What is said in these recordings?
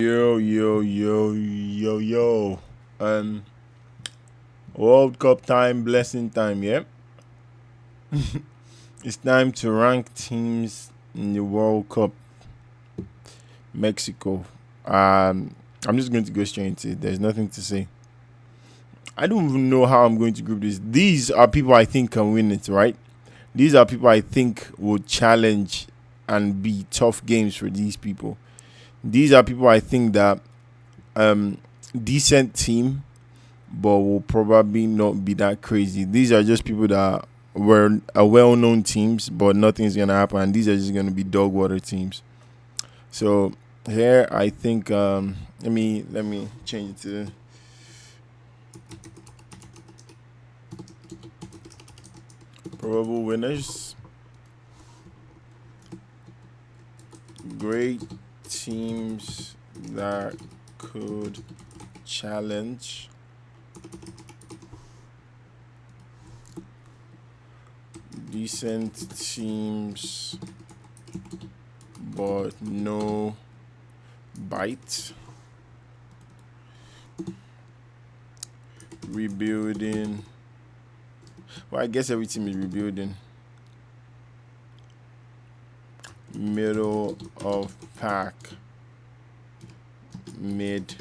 Yo, yo, yo, yo, yo. Um, World Cup time, blessing time, yeah? It's time to rank teams in the World Cup. Mexico. I'm just going to go straight into it. There's nothing to say. I don't even know how I'm going to group this. These are people I think can win it, right? These are people I think will challenge and be tough games for these people. These are people I think that um decent team but will probably not be that crazy. These are just people that were well-known teams, but nothing's gonna happen. And these are just gonna be dog water teams. So here, I think let me change it to probable winners. Great teams that could challenge. Decent teams, but no bite. Rebuilding. Well, I guess every team is rebuilding. Middle of pack. Mid.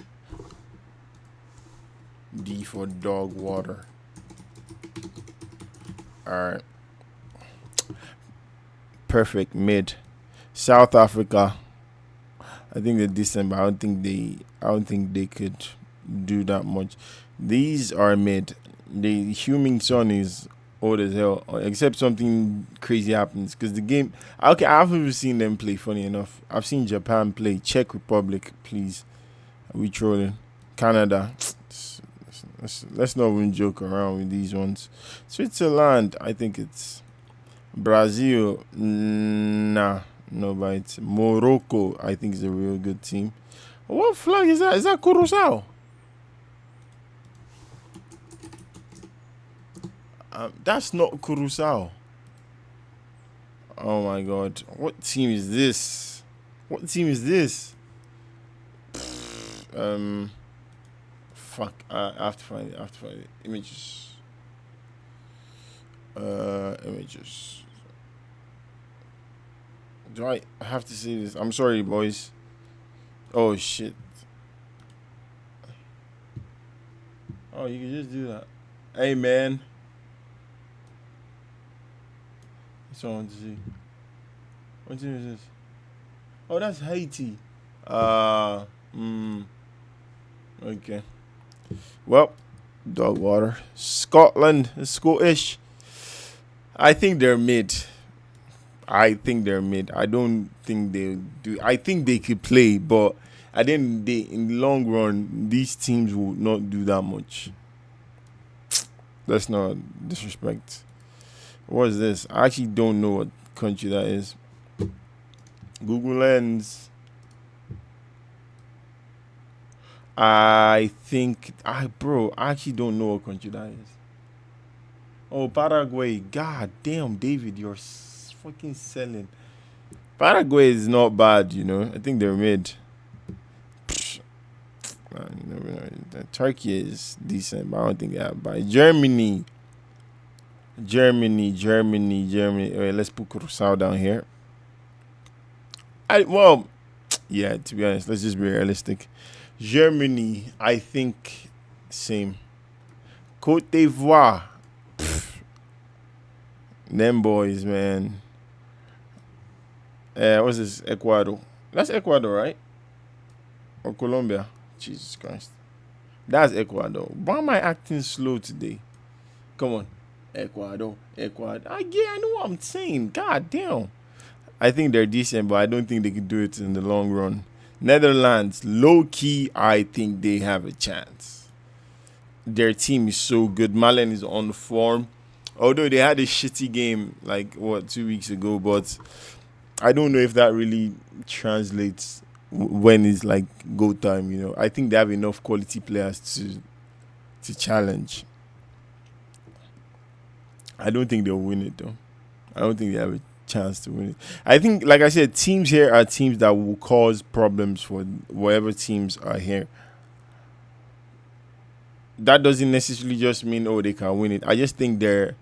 D for dog water. Alright. Perfect mid. South Africa. I think they're decent, but I don't think they could do that much. These are mid. The Huming Son is old as hell, except something crazy happens. Because the game, okay, I haven't even seen them play. Funny enough, I've seen Japan play. Czech Republic, please. Are we trolling? Canada. Let's not even joke around with these ones. Switzerland, I think it's Brazil. Nah, no bites. Morocco, I think is a real good team. What flag is that? Is that Curacao? That's not Curacao. Oh my god. What team is this? What team is this? Um, Fuck. I have to find it. I have to find it. Images. Images. Do I have to see this? I'm sorry, boys. Oh shit. Oh, you can just do that. Hey man. That's what I want to see. What team is this? Oh, that's Haiti. Uh, mm, okay. Well, dog water. Scotland, Scottish. I think they're mid. I think they're mid. I don't think they do. I think they could play, but at the end of the day, in the long run, these teams will not do that much. Let's not disrespect. What is this? I actually don't know what country that is. Google Lens. I think I actually don't know what country that is. Oh, Paraguay. God damn, David, you're fucking selling. Paraguay is not bad, you know. I think they're mid. Turkey is decent, but I don't think they have bad. Germany. Germany. Wait, let's put Curacao down here. Yeah. To be honest, let's just be realistic. Germany, I think, same. Cote d'Ivoire, them boys, man. What's this? Ecuador. That's Ecuador, right? Or Colombia? Jesus Christ. That's Ecuador. Why am I acting slow today? Come on. Ecuador. Yeah, I know what I'm saying. God damn. I think they're decent, but I don't think they could do it in the long run. Netherlands, low key, I think they have a chance. Their team is so good. Malen is on form. Although they had a shitty game like 2 weeks ago, but I don't know if that really translates when it's like go time. I think they have enough quality players to challenge. I don't think they'll win it though. I don't think they have it. chance to win it. I think, like I said, teams here are teams that will cause problems for whatever teams are here. That doesn't necessarily just mean they can win it. I just think they're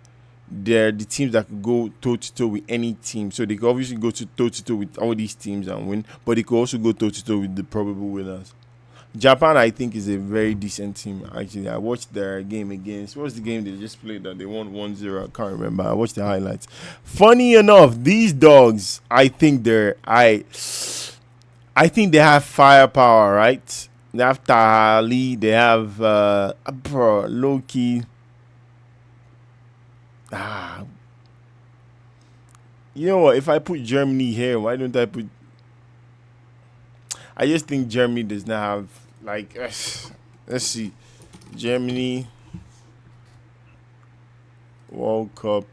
the teams that could go toe to toe with any team. So they could obviously go to toe to toe with all these teams and win, but they could also go toe to toe with the probable winners. Japan, I think, is a very decent team. Actually, I watched their game against. What was the game they just played that they won 1-0? I can't remember. I watched the highlights. Funny enough, these dogs, I think they have firepower, right? They have Tahali, they have bro, Loki. Ah, you know what? If I put Germany here, why don't I put? I just think Germany does not have like. Let's see, Germany World Cup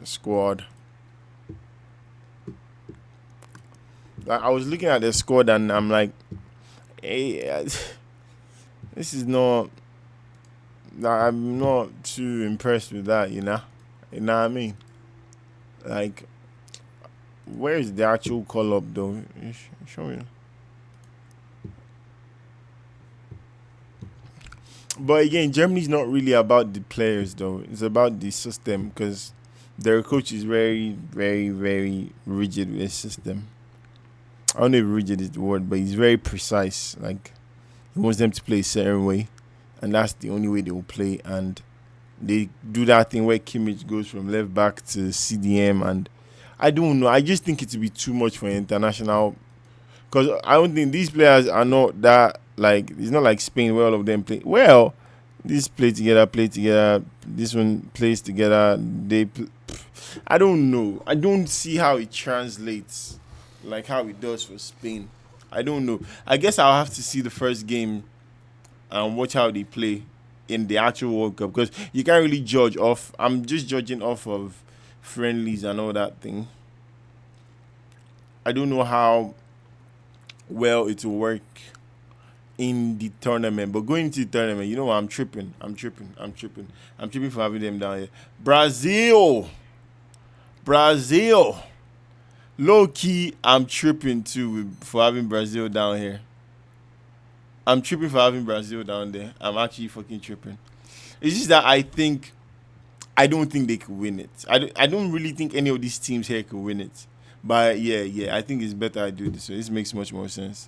squad. I was looking at the squad and I'm like, hey, this is not. I'm not too impressed with that, you know. You know what I mean? Like, where is the actual call up though? Show me. But again, Germany's not really about the players though. It's about the system because their coach is very, very, very rigid with his system. I don't know if rigid is the word, but he's very precise. Like he wants them to play a certain way, and that's the only way they will play. And they do that thing where Kimmich goes from left back to CDM, and I don't know. I just think it would be too much for international because I don't think these players are not that like it's not like Spain where all of them play well. These play together. This one plays together. I don't know. I don't see how it translates like how it does for Spain. I don't know. I guess I'll have to see the first game and watch how they play in the actual World Cup because you can't really judge off. I'm just judging off of friendlies and all that thing. I don't know how well it will work in the tournament, but going to the tournament, you know what? I'm tripping. I'm tripping for having them down here. Brazil. Low key, I'm tripping too for having Brazil down here. I'm tripping for having Brazil down there. I'm actually fucking tripping. It's just that I don't think they could win it. I don't really think any of these teams here could win it. But yeah, I think it's better I do this way. This makes much more sense.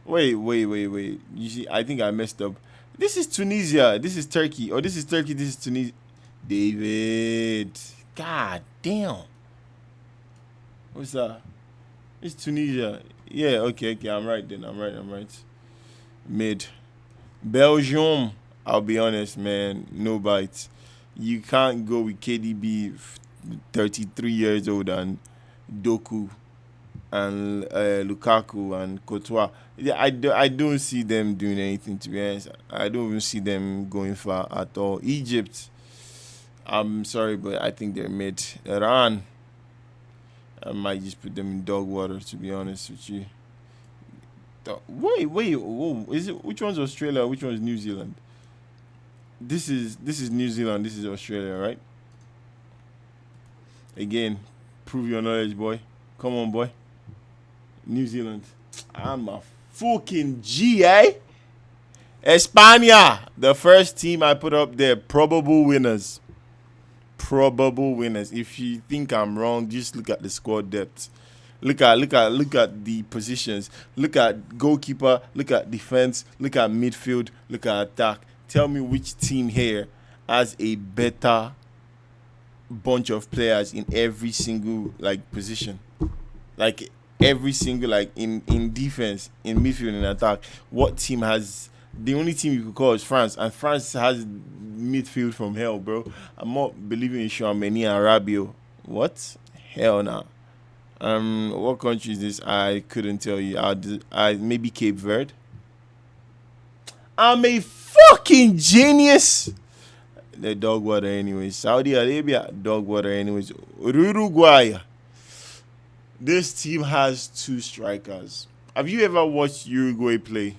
Wait. You see, I think I messed up. This is Tunisia. This is Turkey. Or this is Turkey. This is Tunisia. David. God damn. What's that? It's Tunisia. Yeah, okay. I'm right then. I'm right. Mid. Belgium. I'll be honest, man. No bites. You can't go with KDB, 33 years old, and Doku and Lukaku and Courtois. Yeah, I don't see them doing anything, to be honest. I don't even see them going far at all. Egypt, I'm sorry, but I think they're mid. Iran, I might just put them in dog water, to be honest with you. Wait, whoa, is it which one's Australia? Which one's New Zealand? This is New Zealand. This is Australia, right? Again, prove your knowledge, boy. Come on, boy. New Zealand. I'm a fucking G, eh? España, the first team I put up there. Probable winners. If you think I'm wrong, just look at the squad depth. Look at the positions. Look at goalkeeper. Look at defense. Look at midfield. Look at attack. Tell me which team here has a better bunch of players in every single like position, like every single like in defense, in midfield, and attack. What team has the only team you could call is France, and France has midfield from hell, bro. I'm not believing in Chouameni and Rabiot. What? Hell nah. What country is this? I couldn't tell you. I maybe Cape Verde. I'm a fucking genius. The dog water anyways. Saudi Arabia, dog water anyways. Uruguay. This team has two strikers. Have you ever watched Uruguay play?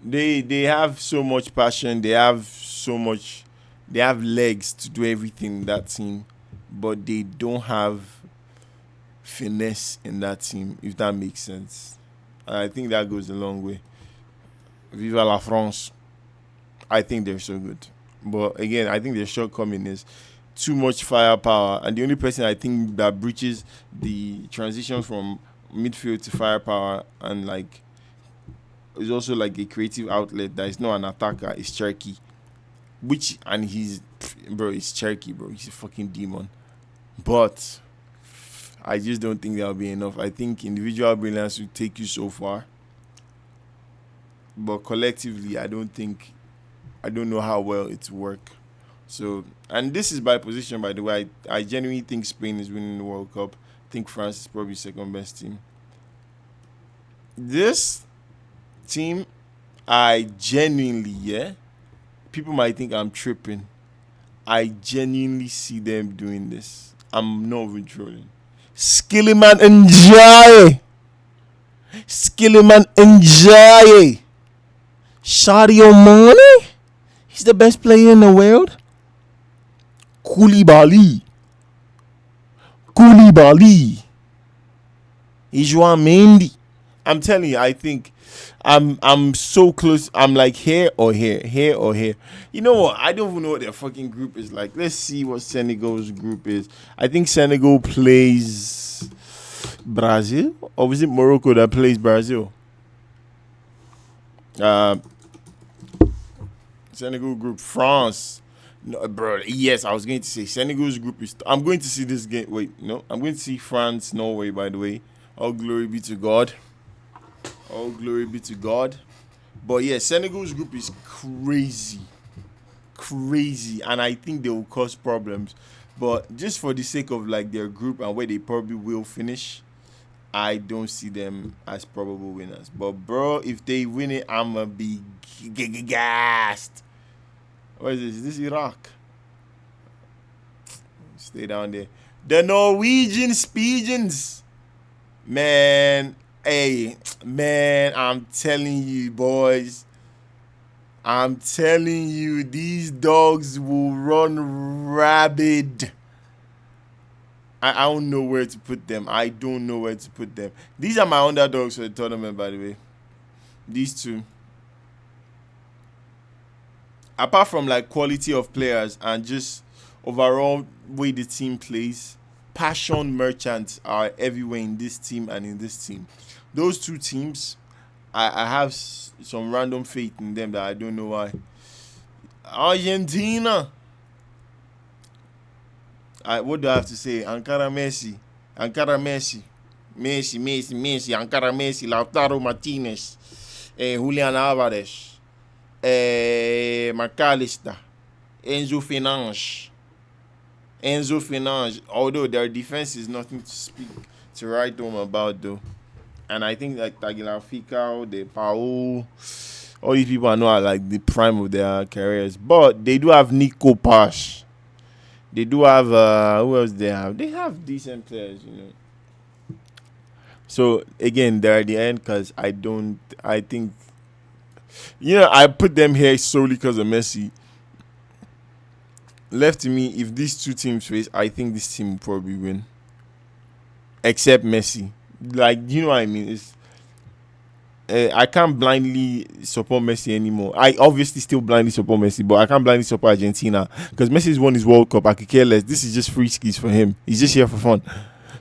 They have so much passion. They have so much they have legs to do everything in that team, but they don't have finesse in that team, if that makes sense. And I think that goes a long way. Viva la France. I think they're so good. But again, I think their shortcoming is too much firepower. And the only person I think that breaches the transition from midfield to firepower and like is also like a creative outlet that is not an attacker is Cherky. Which and he's bro, he's Cherky, bro. He's a fucking demon. But I just don't think that'll be enough. I think individual brilliance will take you so far. But collectively, I don't know how well it's work. So, and this is by position, by the way. I genuinely think Spain is winning the World Cup. I think France is probably second best team. This team, I genuinely, yeah. People might think I'm tripping. I genuinely see them doing this. I'm not even trolling. Skillyman enjoy. Skillyman enjoy. Sadio Mane. He's the best player in the world. Koulibaly. Koulibaly. João Mendy. I'm telling you, I think I'm so close. I'm like here or here, here or here. You know what? I don't even know what their fucking group is like. Let's see what Senegal's group is. I think Senegal plays Brazil, or was it Morocco that plays Brazil? Uh, Senegal group France. No, bro. Yes, I was going to say Senegal's group is. I'm going to see this game. Wait, no, I'm going to see France, Norway. By the way, all glory be to God. All glory be to God. But yeah, Senegal's group is crazy, crazy, and I think they will cause problems. But just for the sake of like their group and where they probably will finish, I don't see them as probable winners. But bro, if they win it, I'ma be gassed. What is this? Is this Iraq? Stay down there. The Norwegian Speegens. Man, hey, man, I'm telling you, boys. I'm telling you, these dogs will run rabid. I don't know where to put them. I don't know where to put them. These are my underdogs for the tournament, by the way. These two. Apart from like quality of players and just overall way the team plays, passion merchants are everywhere in this team and in this team. Those two teams, I have some random faith in them that I don't know why. Argentina. What do I have to say? Ankara Messi. Ankara Messi. Messi. Ankara Messi. Lautaro Martinez. Julian Alvarez. McAllister. Enzo Fernandes. Although their defense is nothing to speak to write home about, though. And I think like Tagliafico, De Paul, all these people I know are like the prime of their careers. But they do have Nico Pash. They do have who else they have? They have decent players, you know. So again, they're at the end because I think I put them here solely because of Messi. Left to me, if these two teams face, I think this team will probably win. Except Messi. Like, you know what I mean? It's I can't blindly support Messi anymore. I obviously still blindly support Messi, but I can't blindly support Argentina because Messi's won his World Cup. I could care less. This is just free skis for him. He's just here for fun.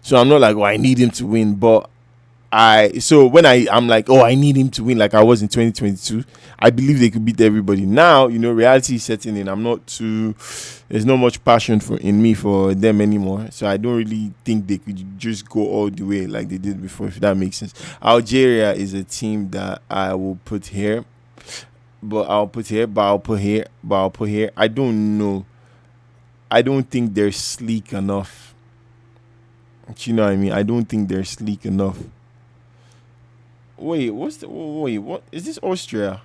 So I'm not like, I need him to win. But when I'm like, I need him to win like I was in 2022, I believe they could beat everybody. Now, reality is setting in. There's not much passion in me for them anymore. So I don't really think they could just go all the way like they did before, if that makes sense. Algeria is a team that I will put here. But I'll put here. I don't know. I don't think they're sleek enough. You know what I mean? I don't think they're sleek enough. Wait, what is this? Austria?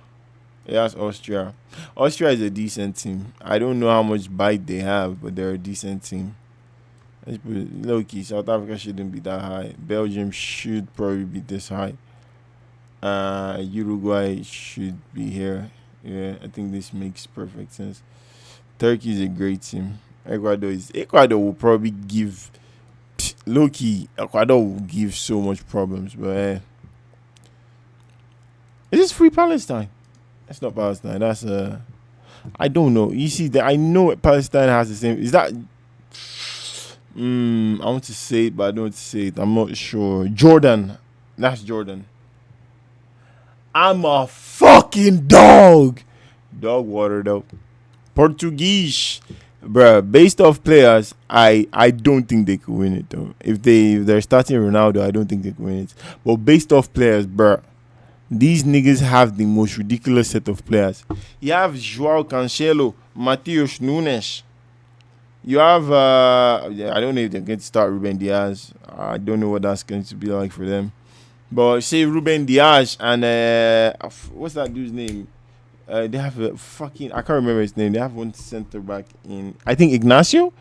Yeah, it's Austria. Austria is a decent team. I don't know how much bite they have, but they're a decent team. Let's put it low key. South Africa shouldn't be that high. Belgium should probably be this high. Uruguay should be here. Yeah, I think this makes perfect sense. Turkey is a great team. Ecuador will probably give low key. Ecuador will give so much problems, but is this free Palestine? That's not Palestine. That's I don't know. You see that I know Palestine has the same. Is that? I want to say it, but I don't want to say it. I'm not sure. Jordan. That's Jordan. I'm a fucking dog. Dog water though. Portuguese, bruh. Based off players, I don't think they could win it though. If they're starting Ronaldo, I don't think they could win it. But based off players, bruh, these niggas have the most ridiculous set of players. You have Joao Cancelo, Matheus Nunes. You have I don't know if they're going to start Ruben Diaz. I don't know what that's going to be like for them. But say Ruben Diaz and what's that dude's name? They have a fucking I can't remember his name. They have one center back in I think Ignacio.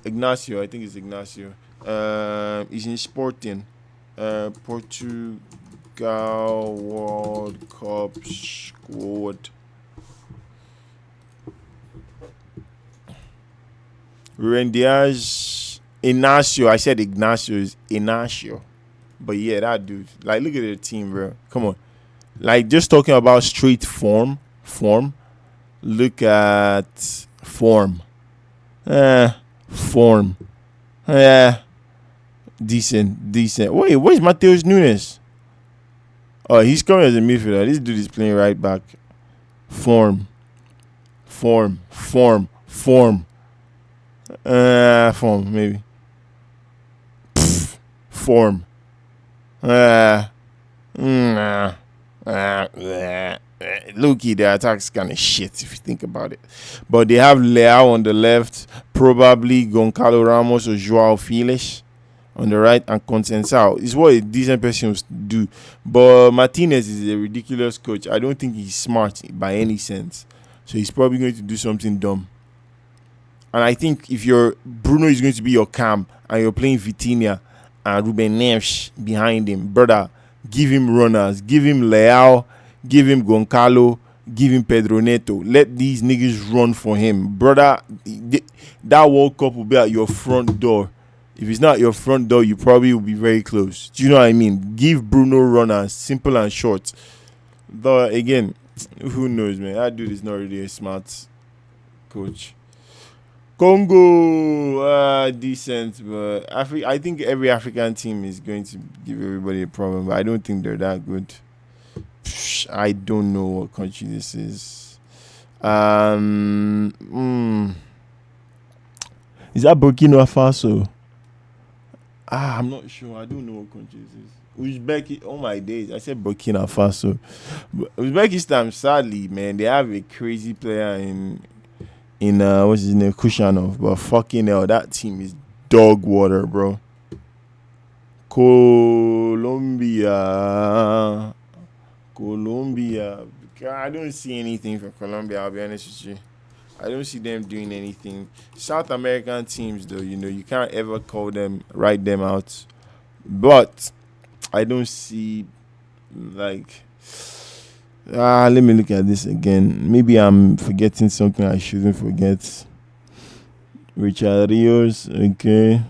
Ignacio, I think it's Ignacio. He's in Sporting. Portugal World Cup squad. Ruben Diaz, Ignacio. I said Ignacio is Ignacio. But yeah, that dude. Like, look at the team, bro. Come on. Like, just talking about straight form. Look at form. Form. Decent. Wait, where's Matheus Nunes? Oh, he's coming as a midfielder. This dude is playing right back. Form, maybe. Form. Low-key, their attack's kind of shit if you think about it. But they have Leao on the left, probably Goncalo Ramos or Joao Felix on the right, and Consensao. It's what a decent person would do. But Martinez is a ridiculous coach. I don't think he's smart by any sense. So he's probably going to do something dumb. And I think if Bruno is going to be your cam and you're playing Vitinha and Ruben Neves behind him, brother, give him runners, give him Leao, give him Goncalo, give him Pedro Neto. Let these niggas run for him. Brother, that World Cup will be at your front door. If it's not at your front door, you probably will be very close. Do you know what I mean? Give Bruno runners, simple and short. But again, who knows, man? That dude is not really a smart coach. Congo, decent, but I think every African team is going to give everybody a problem, but I don't think they're that good. I don't know what country this is. Is that Burkina Faso? I'm not sure. I don't know what country this is. Uzbekistan. Oh my days! I said Burkina Faso. Uzbekistan, sadly, man, they have a crazy player in what's his name, Kushanov, but fucking hell, that team is dog water, bro. Colombia. I don't see anything from Colombia, I'll be honest with you. I don't see them doing anything. South American teams, though, you can't ever write them out. But I don't see, like, let me look at this again. Maybe I'm forgetting something I shouldn't forget. Richard Rios, okay.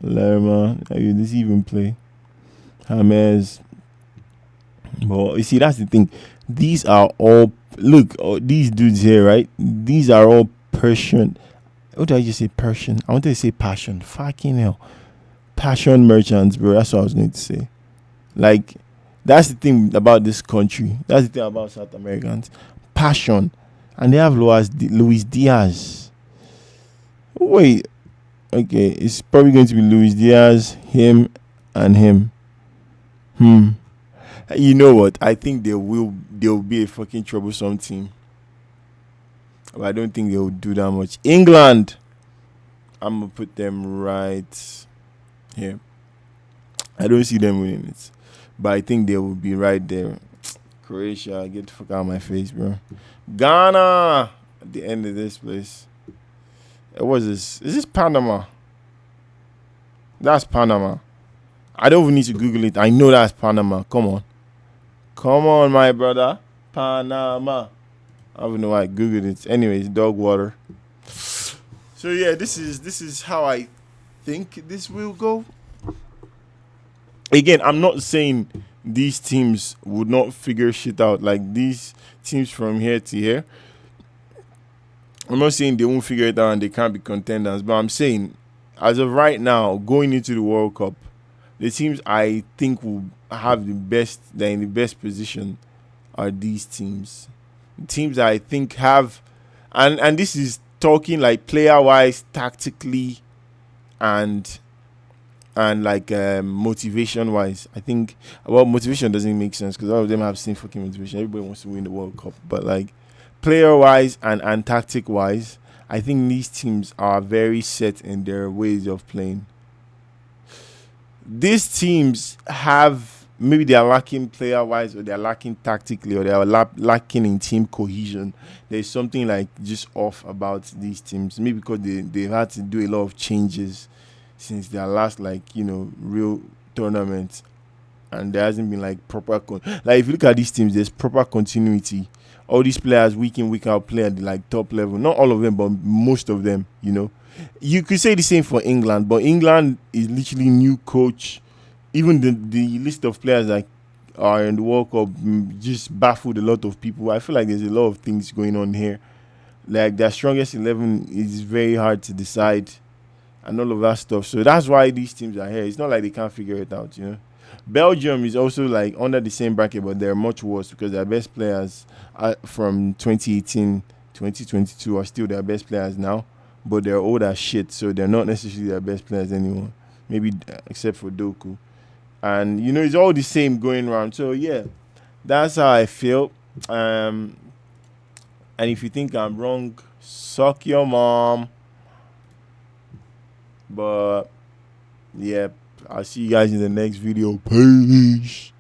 Lerma, does he even play? James. But you see, that's the thing. These are all, these dudes here, right? These are all Persian. What did I just say? Persian. I wanted to say passion. Fucking hell. Passion merchants, bro. That's what I was going to say. Like, that's the thing about this country. That's the thing about South Americans. Passion. And they have Luis Diaz. Wait. Okay. It's probably going to be Luis Diaz, him, and him. You know what? I think there will be a fucking troublesome team. But I don't think they will do that much. England. I'm going to put them right here. I don't see them winning it. But I think they will be right there. Croatia, get the fuck out of my face, bro. Ghana at the end of this place. What is this? Is this Panama? That's Panama. I don't even need to Google it. I know that's Panama. Come on, my brother. Panama. I don't know why I googled it. Anyways, dog water. So yeah, this is how I think this will go. Again, I'm not saying these teams would not figure shit out. Like these teams from here to here, I'm not saying they won't figure it out and they can't be contenders, but I'm saying as of right now, going into the World Cup, the teams I think will have the best, they're in the best position are these teams. Teams that I think have, and this is talking like player wise, tactically, and like motivation wise. I think well motivation doesn't make sense because all of them have same fucking motivation. Everybody wants to win the World Cup, but like player wise and tactic wise, I think these teams are very set in their ways of playing. These teams have maybe they are lacking player wise or they are lacking tactically or they are lacking in team cohesion. There's something like just off about these teams. Maybe because they've had to do a lot of changes since their last like real tournament and there hasn't been like proper like if you look at these teams there's proper continuity. All these players week in week out play at the like top level, not all of them but most of them, you could say the same for England, but England is literally new coach. Even the list of players that are in the World Cup just baffled a lot of people. I feel like there's a lot of things going on here. Like their strongest 11 is very hard to decide and all of that stuff. So that's why these teams are here. It's not like they can't figure it out. Belgium is also like under the same bracket, but they're much worse because their best players from 2018, 2022 are still their best players now, but they're old as shit, so they're not necessarily their best players anymore. Maybe except for Doku. And it's all the same going around. So yeah, that's how I feel. Um, and if you think I'm wrong, suck your mom. But yeah, I'll see you guys in the next video. Peace.